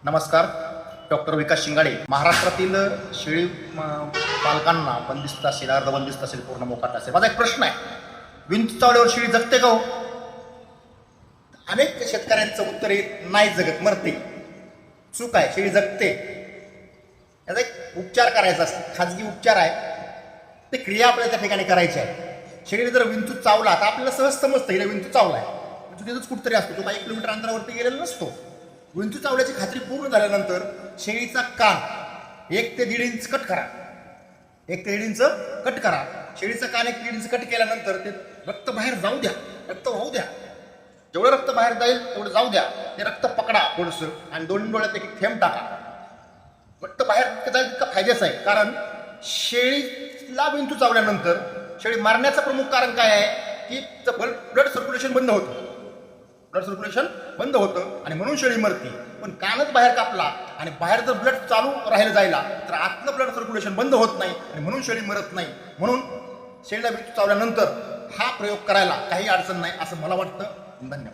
नमस्कार. डॉक्टर विकास शिंगाडे. महाराष्ट्रातील शेळी पालकांना बंदिस्त असेल, अर्धबंदिस्त असेल, पूर्ण मोकाट असेल, माझा एक प्रश्न आहे, विंचू चावल्यावर शेळी जगते का हो? अनेक शेतकऱ्यांचं उत्तर आहे नाही जगत, मरते. चूक आहे, शेळी जगते. याचा एक उपचार करायचा असतो, खाजगी उपचार आहे, ते क्रिया आपल्याला त्या ठिकाणी करायची आहे. शेळीने जर विंचू चावला तर आपल्याला सहज समजतं हिला विंचू चावलाय, विंचू तिथंच कुठतरी असतो, तो काही किलोमीटर अंतरावरती गेलेला नसतो. विंचू चावल्याची खात्री पूर्ण झाल्यानंतर शेळीचा कान 1 ते 1.5 इंच कट करा. 1 ते 1.5 इंच कट करा. शेळीचा कान 1 ते 1.5 इंच कट केल्यानंतर ते रक्त बाहेर जाऊ द्या, रक्त वाहू द्या. जेवढं रक्त बाहेर जाईल तेवढं जाऊ द्या. ते रक्त पकडा थोडंसं आणि 2 डोळ्यात एक थेंब टाका. रक्त बाहेर जाईल इतका फायद्याचं आहे, कारण शेळीला विंचू चावल्यानंतर शेळी मारण्याचं प्रमुख कारण काय आहे की ब्लड सर्क्युलेशन बंद होतं. ब्लड सर्क्युलेशन बंद होतं आणि म्हणून शेळी मरते. पण कानच बाहेर कापला आणि बाहेर जर ब्लड चालू राहिलं जायला तर आतलं ब्लड सर्क्युलेशन बंद होत नाही आणि म्हणून शेळी मरत नाही. म्हणून शेळीला विंचू चावल्यानंतर हा प्रयोग करायला काही अडचण नाही असं मला वाटतं. धन्यवाद.